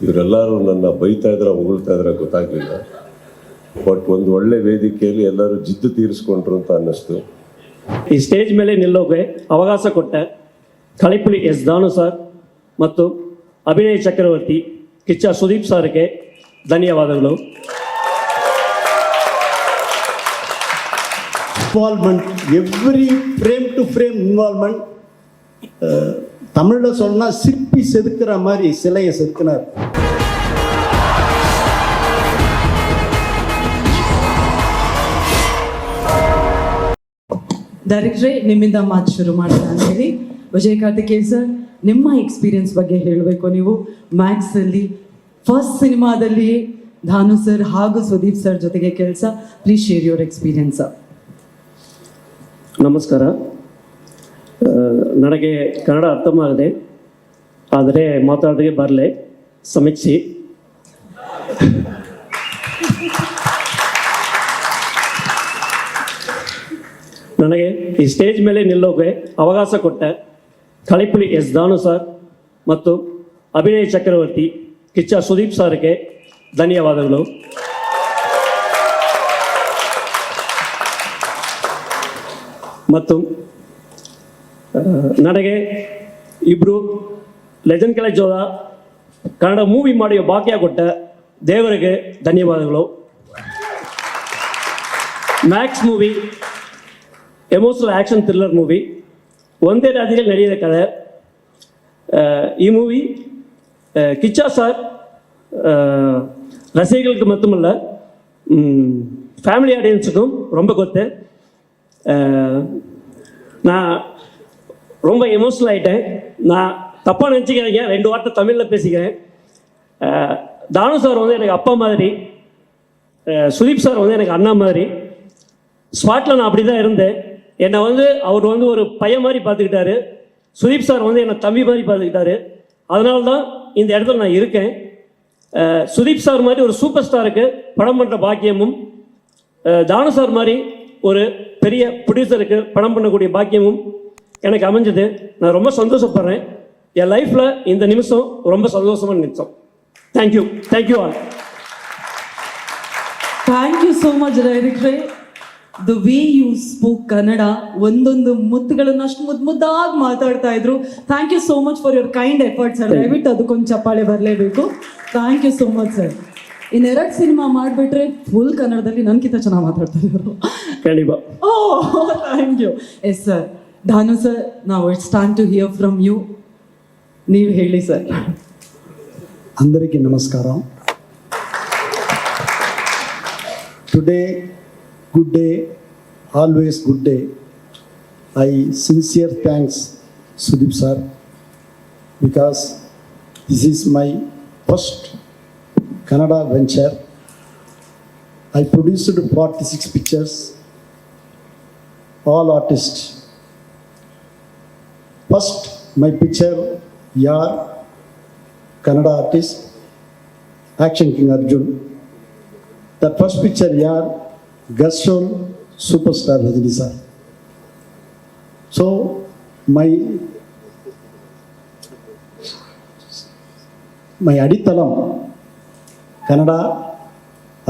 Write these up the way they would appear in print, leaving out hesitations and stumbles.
ಇವರೆಲ್ಲರೂ ನನ್ನ ಬೈತಾ ಇದ್ರೆ ಹೊಗಳ್ತಾ ಇದ್ರೆ ಗೊತ್ತಾಗಲಿಲ್ಲ. ಬಟ್ ಒಂದು ಒಳ್ಳೆ ವೇದಿಕೆಯಲ್ಲಿ ಎಲ್ಲರೂ ಜಿದ್ದು ತೀರಿಸ್ಕೊಂಡ್ರು ಅಂತ ಅನ್ನಿಸ್ತು. ಈ ಸ್ಟೇಜ್ ಮೇಲೆ ನಿಲ್ಲೋಕೆ ಅವಕಾಶ ಕೊಟ್ಟ ಕಳಿಪುಲಿ ಎಸ್ ದಾನು ಸರ್ ಮತ್ತು ಅಭಿನಯ ಚಕ್ರವರ್ತಿ ಕಿಚ್ಚ ಸುದೀಪ್ ಸರ್ಗೆ ಧನ್ಯವಾದಗಳು. Involvement, every frame to frame involvement. தமிழில் சொன்னால் சிற்பி செதுக்கிற மாதிரி சிலையை செதுக்கினார். ಡೈರೆಕ್ಟ್ರೇ, ನಿಮ್ಮಿಂದ ಮಾತು ಶುರು ಮಾಡ್ತಾ ಹೇಳಿ. ವಿಜಯ್ ಕಾರ್ತಿಕೇಯ ಸರ್, ನಿಮ್ಮ ಎಕ್ಸ್ಪೀರಿಯನ್ಸ್ ಬಗ್ಗೆ ಹೇಳಬೇಕು. ನೀವು ಮ್ಯಾಕ್ಸಲ್ಲಿ ಫಸ್ಟ್ ಸಿನಿಮಾದಲ್ಲಿ ಧಾನು ಸರ್ ಹಾಗೂ ಸುದೀಪ್ ಸರ್ ಜೊತೆಗೆ ಕೆಲಸ. Please share your experience. ನಮಸ್ಕಾರ. ನನಗೆ ಕನ್ನಡ ಅರ್ಥವಾಗದೆ, ಆದರೆ ಮಾತಾಡೋದಕ್ಕೆ ಬರಲೆ, ಸಮೀಕ್ಷೆ. ನನಗೆ ಈ ಸ್ಟೇಜ್ ಮೇಲೆ ನಿಲ್ಲೋಕೆ ಅವಕಾಶ ಕೊಟ್ಟ ಕಳಿಪುಲಿ ಎಸ್ ದಾನು ಸರ್ ಮತ್ತು ಅಭಿನಯ ಚಕ್ರವರ್ತಿ ಕಿಚ್ಚ ಸುದೀಪ್ ಸರ್ಗೆ ಧನ್ಯವಾದಗಳು. ಮತ್ತು ನನಗೆ ಇಬ್ಬರು ಲೆಜೆಂಡ್ ಕಾಲೇಜ್ ಹೋದ ಕನ್ನಡ ಮೂವಿ ಮಾಡುವ ಭಾಗ್ಯ ಕೊಟ್ಟ ದೇವರಿಗೆ ಧನ್ಯವಾದಗಳು. Max movie emotional action thriller movie, ಒಂದೇ ರಾಜ್ಯದಲ್ಲಿ ನಡೆಯದ ಕಥೆ. ಈ ಮೂವಿ கிச்சா சார் ரசிகர்களுக்கு மட்டுமல்ல, ஃபேமிலி ஆடியன்ஸுக்கும் ரொம்ப கொத்து. நான் ரொம்ப எமோஷனல் ஆகிட்டேன். நான் தப்பாக நினச்சிக்கிறீங்க, 2 வார்த்தை தமிழில் பேசிக்கிறேன். தானு சார் வந்து எனக்கு அப்பா மாதிரி, சுதீப் சார் வந்து எனக்கு அண்ணா மாதிரி. ஸ்பாட்டில் நான் அப்படி தான் இருந்தேன். என்னை வந்து அவர் வந்து ஒரு பையன் மாதிரி பார்த்துக்கிட்டாரு. சுதீப் சார் வந்து என்னை தம்பி மாதிரி பார்த்துக்கிட்டாரு. அதனால தான் இந்த இடத்துல நான் இருக்கேன். சுதீப் சார் மாதிரி ஒரு சூப்பர் ஸ்டாருக்கு படம் பண்ணுற பாக்கியமும், தானு சார் மாதிரி ஒரு பெரிய ப்ரொடியூசருக்கு படம் பண்ணக்கூடிய பாக்கியமும் எனக்கு அமைஞ்சது. நான் ரொம்ப சந்தோஷப்படுறேன். என் லைஃப்பில் இந்த நிமிஷம் ரொம்ப சந்தோஷமான நிமிஷம். Thank you, thank you all. Thank you so much ಡೈರೆಕ್ಟ್ರೇ. The way you spoke Kannada, ಒಂದೊಂದು ಮುತ್ತುಗಳನ್ನು ಅಷ್ಟು ಮುದ್ದಾಗಿ ಮಾತಾಡ್ತಾ ಇದ್ರು. Thank you so much for your kind effort sir. ದಯವಿಟ್ಟು ಅದಕ್ಕೊಂದು ಚಪ್ಪಾಳೆ ಬರಲೇಬೇಕು. Thank you so much sir. ಇನ್ನೆರಡು ಸಿನಿಮಾ ಮಾಡಿಬಿಟ್ರೆ ಫುಲ್ ಕನ್ನಡದಲ್ಲಿ ನನ್ಕಿಂತ ಚೆನ್ನಾಗಿ ಮಾತಾಡ್ತಾರೆ ಇವರು. Oh, thank you. Yes sir. Dhanu sir, ನಾವು it's time to hear from you. ನೀವು ಹೇಳಿ ಸರ್. అందరికీ నమస్కారం. Today good day, always good day. I sincere thanks Sudeep sir, because this is my first Kannada venture. I produced 46 pictures, all artists. First my picture, Yar, Kannada artist, Action King Arjun. The first picture, Yar, Gaston, superstar Rajini sir. So my Adithalam Kannada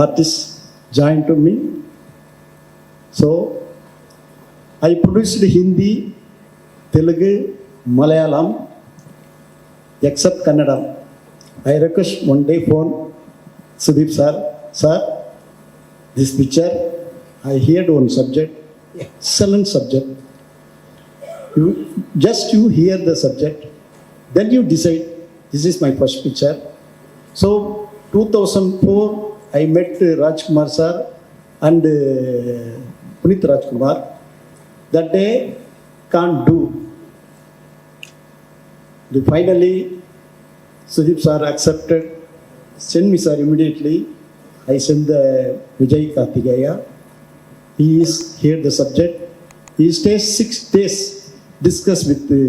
artists joined to me. So I produced Hindi, Telugu, Malayalam, except Kannada. I request one day phone Sudeep sir, sir, this picture, I heard one subject, excellent subject. You hear the subject, then you decide, this is my first picture. So 2004, I met Rajkumar sir and Punit Rajkumar. That day, can't do. Finally, Sudeep sir accepted, send me sir immediately. I sent the Vijay Kartikeya. He is here the subject. He stays 6 days, discuss with the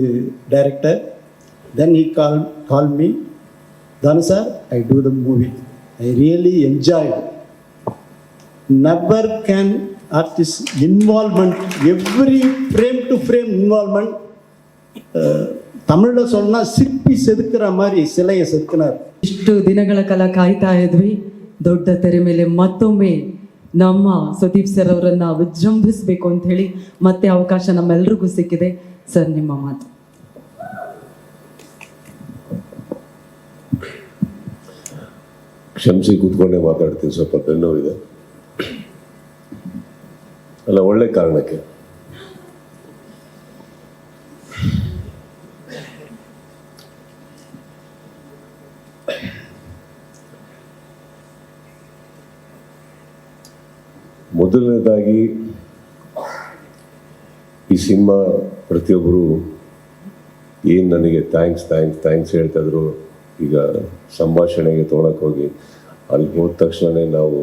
director. Then he called me. Dhanu sir, I do the movie. I really enjoyed. Never can artist involvement, every frame to frame involvement. தமிழில் சொன்னால் சிற்பி செதுக்கிற மாதிரி சிலையை செதுக்கினார். ಇಷ್ಟು ದಿನಗಳ ಕಾಲ ಕಾಯ್ತಾ ಇದ್ವಿ. ದೊಡ್ಡ ತೆರೆ ಮೇಲೆ ಮತ್ತೊಮ್ಮೆ ನಮ್ಮ ಸುದೀಪ್ ಸರ್ ಅವರನ್ನ ವಿಜೃಂಭಿಸಬೇಕು ಅಂತ ಹೇಳಿ ಮತ್ತೆ ಅವಕಾಶ ನಮ್ಮೆಲ್ರಿಗೂ ಸಿಕ್ಕಿದೆ. ಸರ್, ನಿಮ್ಮ ಮಾತು. ಕ್ಷಮಿಸಿ, ಕೂತ್ಕೊಂಡೇ ಮಾತಾಡ್ತೀನಿ, ಸ್ವಲ್ಪ ಬೆನ್ನೋವಿದೆ. ಅಲ್ಲ, ಒಳ್ಳೆ ಕಾರಣಕ್ಕೆ. ಮೊದಲನೇದಾಗಿ ಈ ಸಿನಿಮಾ ಪ್ರತಿಯೊಬ್ಬರು ಏನು ನನಗೆ ಥ್ಯಾಂಕ್ಸ್ ಹೇಳ್ತಾ ಇದ್ರು. ಈಗ ಸಂಭಾಷಣೆಗೆ ತೊಗೊಳಕ್ಕೆ ಹೋಗಿ ಅಲ್ಲಿ ಹೋದ ತಕ್ಷಣ ನಾವು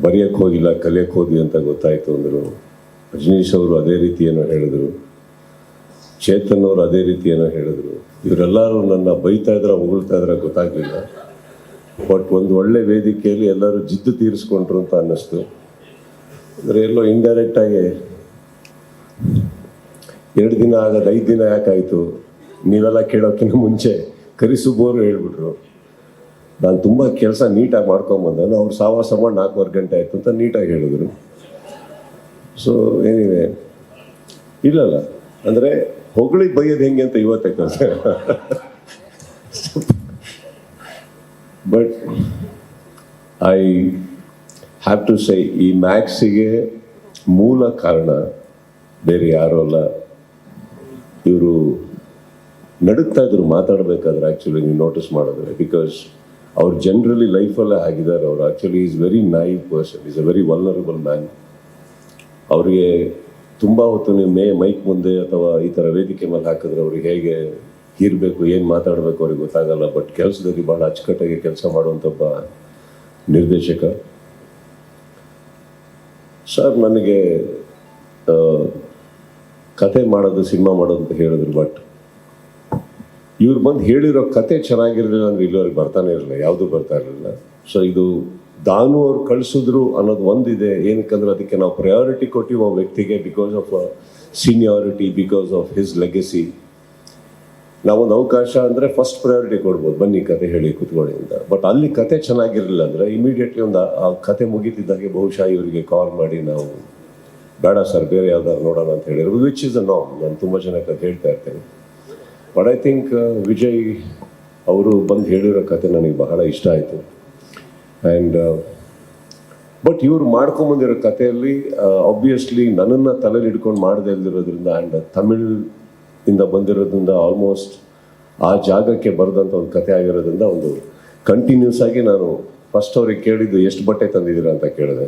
ಬರೆಯೋಕ್ಕೆ ಹೋಗಿಲ್ಲ, ಕಲಿಯೋಕ್ಕೆ ಹೋದ್ವಿ ಅಂತ ಗೊತ್ತಾಯಿತು ಅಂದರು. ರಜನೀಶ್ ಅವರು ಅದೇ ರೀತಿ ಏನೋ ಹೇಳಿದ್ರು, ಚೇತನ್ ಅವರು ಅದೇ ರೀತಿ ಏನೋ ಹೇಳಿದ್ರು. ಇವರೆಲ್ಲರೂ ನನ್ನ ಬೈತಾ ಇದ್ರೆ ಹೊಗಳ್ತಾ ಇದ್ರೆ ಗೊತ್ತಾಗಲಿಲ್ಲ. ಬಟ್ ಒಂದು ಒಳ್ಳೆ ವೇದಿಕೆಯಲ್ಲಿ ಎಲ್ಲರೂ ಜಿದ್ದು ತೀರಿಸ್ಕೊಂಡ್ರು ಅಂತ ಅನ್ನಿಸ್ತು. ಅಂದರೆ ಎಲ್ಲೋ ಇಂಡೈರೆಕ್ಟಾಗಿ 2 ದಿನ ಆಗೋದು 5 ದಿನ ಯಾಕಾಯಿತು, ನೀವೆಲ್ಲ ಕೇಳೋಕ್ಕಿಂತ ಮುಂಚೆ ಕರಿಸುಬೋರು ಹೇಳ್ಬಿಟ್ರು. ನಾನು ತುಂಬ ಕೆಲಸ ನೀಟಾಗಿ ಮಾಡ್ಕೊಂಬಂದೆ, ಅವ್ರು ಸಾವಾಸ ಮಾಡಿ 4-4 ಗಂಟೆ ಆಯಿತು ಅಂತ ನೀಟಾಗಿ ಹೇಳಿದ್ರು. ಸೊ ಏನಿವೆ ಇಲ್ಲಲ್ಲ, ಅಂದರೆ ಹೊಗಳಿ ಬೈಯೋದು ಹೆಂಗೆ ಅಂತ ಇವತ್ತೇ ಕಲಿತೆ. ಬಟ್ ಐ ಹ್ಯಾವ್ ಟು ಸೈ, ಈ ಮ್ಯಾಕ್ಸಿಗೆ ಮೂಲ ಕಾರಣ ಬೇರೆ ಯಾರೂ ಅಲ್ಲ. ಇವರು ನಡುಕ್ತಾ ಇದ್ರು ಮಾತಾಡಬೇಕಾದ್ರೆ. ಆ್ಯಕ್ಚುಲಿ ನೀವು ನೋಟಿಸ್ ಮಾಡಿದ್ರೆ, ಬಿಕಾಸ್ ಅವ್ರು ಜನರಲಿ ಲೈಫಲ್ಲೇ ಆಗಿದ್ದಾರೆ. ಅವರು actually is very naive person, is a very vulnerable man. ಅವರಿಗೆ ತುಂಬ ಹೊತ್ತು ನೀವು ಮೈಕ್ ಮುಂದೆ ಅಥವಾ ಈ ಥರ ವೇದಿಕೆ ಮೇಲೆ ಹಾಕಿದ್ರೆ ಅವ್ರಿಗೆ ಹೇಗೆ ಇರಬೇಕು, ಏನು ಮಾತಾಡಬೇಕು ಅವ್ರಿಗೆ ಗೊತ್ತಾಗಲ್ಲ. ಬಟ್ ಕೆಲಸದಲ್ಲಿ ಭಾಳ ಅಚ್ಚುಕಟ್ಟಾಗಿ ಕೆಲಸ ಮಾಡುವಂಥ ಒಬ್ಬ ನಿರ್ದೇಶಕ. ಸರ್ ನನಗೆ ಕತೆ ಮಾಡೋದು, ಸಿನಿಮಾ ಮಾಡೋದು ಅಂತ ಹೇಳಿದ್ರು. ಬಟ್ ಇವ್ರು ಬಂದು ಹೇಳಿರೋ ಕತೆ ಚೆನ್ನಾಗಿರಲಿಲ್ಲ ಅಂದರೆ ಇಲ್ಲಿವರೆಗೆ ಬರ್ತಾನೆ ಇರಲಿಲ್ಲ, ಯಾವುದೂ ಬರ್ತಾ ಇರಲಿಲ್ಲ. ಸೊ ಇದು ದಾನು ಅವ್ರು ಕಳಿಸಿದ್ರು ಅನ್ನೋದು ಒಂದಿದೆ. ಏನಕ್ಕಂದ್ರೆ ಅದಕ್ಕೆ ನಾವು ಪ್ರಯಾರಿಟಿ ಕೊಟ್ಟಿವಿ ಆ ವ್ಯಕ್ತಿಗೆ, because of seniority, because of his legacy. ನಾವೊಂದು ಅವಕಾಶ ಅಂದರೆ ಫಸ್ಟ್ ಪ್ರಯಾರಿಟಿ ಕೊಡ್ಬೋದು, ಬನ್ನಿ ಕತೆ ಹೇಳಿ ಕೂತ್ಕೊಳ್ಳಿ ಅಂತ. ಬಟ್ ಅಲ್ಲಿ ಕತೆ ಚೆನ್ನಾಗಿರಲಿಲ್ಲ ಅಂದರೆ ಇಮಿಡಿಯೇಟ್ಲಿ ಆ ಕತೆ ಮುಗೀತಿದ್ದಾಗೆ ಬಹುಶಃ ಇವರಿಗೆ ಕಾಲ್ ಮಾಡಿ ನಾವು ಬೇಡ ಸರ್ ಬೇರೆ ಯಾವ್ದಾದ್ರು ನೋಡೋಣ ಅಂತ ಹೇಳಿರೋದು, ವಿಚ್ ಇಸ್ ಅ ನಾರ್ಮ್. ನಾನು ತುಂಬ ಜನಕ್ಕೆ ಅದು ಹೇಳ್ತಾ ಇರ್ತೇನೆ. ಬಟ್ ಐ ಥಿಂಕ್ ವಿಜಯ್ ಅವರು ಬಂದು ಹೇಳಿರೋ ಕತೆ ನನಗೆ ಬಹಳ ಇಷ್ಟ ಆಯಿತು. ಆ್ಯಂಡ್ ಬಟ್ ಇವರು ಮಾಡ್ಕೊಂಬಂದಿರೋ ಕಥೆಯಲ್ಲಿ ಆಬ್ವಿಯಸ್ಲಿ ನನ್ನನ್ನು ತಲೆಯಲ್ಲಿ ಹಿಡ್ಕೊಂಡು ಮಾಡದೇ ಇಲ್ದಿರೋದ್ರಿಂದ ಆ್ಯಂಡ್ ತಮಿಳ್ ಇಂದ ಬಂದಿರೋದ್ರಿಂದ ಆಲ್ಮೋಸ್ಟ್ ಆ ಜಾಗಕ್ಕೆ ಬರೆದಂಥ ಒಂದು ಕತೆ ಆಗಿರೋದ್ರಿಂದ ಒಂದು ಕಂಟಿನ್ಯೂಸ್ ಆಗಿ ನಾನು ಫಸ್ಟ್ ಅವ್ರಿಗೆ ಕೇಳಿದ್ದು ಎಷ್ಟು ಬಟ್ಟೆ ತಂದಿದ್ದೀರಾ ಅಂತ ಕೇಳಿದೆ.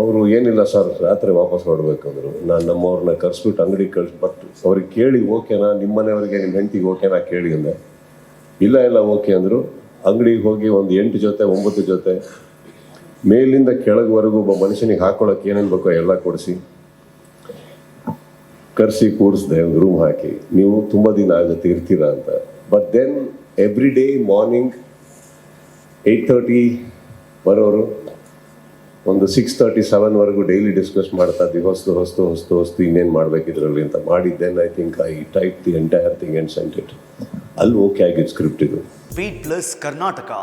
ಅವರು ಏನಿಲ್ಲ ಸರ್ ರಾತ್ರಿ ವಾಪಸ್ ಹೊರಡ್ಬೇಕಂದ್ರು. ನಾನು ನಮ್ಮವ್ರನ್ನ ಕರೆಸ್ಬಿಟ್ಟು ಅಂಗಡಿಗೆ ಕಳಿಸಿ, ಬಟ್ ಅವ್ರಿಗೆ ಕೇಳಿ ಓಕೆನಾ, ನಿಮ್ಮ ಮನೆಯವ್ರಿಗೆ ನಿಮ್ಮ ಹೆಂಡತಿಗೆ ಓಕೆನಾ ಕೇಳಿ ಅಂದೆ. ಇಲ್ಲ ಓಕೆ ಅಂದರು. ಅಂಗಡಿಗೆ ಹೋಗಿ ಒಂದು 8 ಜೊತೆ 9 ಜೊತೆ ಮೇಲಿಂದ ಕೆಳಗವರೆಗೂ ಒಬ್ಬ ಮನುಷ್ಯನಿಗೆ ಹಾಕೊಳ್ಳೋಕೆ ಏನೇನು ಬೇಕೋ ಎಲ್ಲ ಕೊಡಿಸಿ ಕರೆಸಿ ಕೂಡಿಸ್ದೆ ಒಂದು ರೂಮ್ ಹಾಕಿ. ನೀವು ತುಂಬ ದಿನ ಆಗುತ್ತೆ ಇರ್ತೀರಾ ಅಂತ. But then every day morning 8:30 ಬರೋರು, ಒಂದು 6:37ವರೆಗೂ ಡೈಲಿ ಡಿಸ್ಕಸ್ ಮಾಡ್ತಾ ಇದ್ವಿ, ಹೊಸ್ತು ಇನ್ನೇನು ಮಾಡಬೇಕಿದ್ರಲ್ಲಿ ಅಂತ ಮಾಡಿ. Then I think I type the entire thing and sent it. ಅಲ್ಲಿ ಓಕೆ ಆಗಿದ್ದು ಸ್ಕ್ರಿಪ್ಟ್ ಇದು. Wait Plus Karnataka.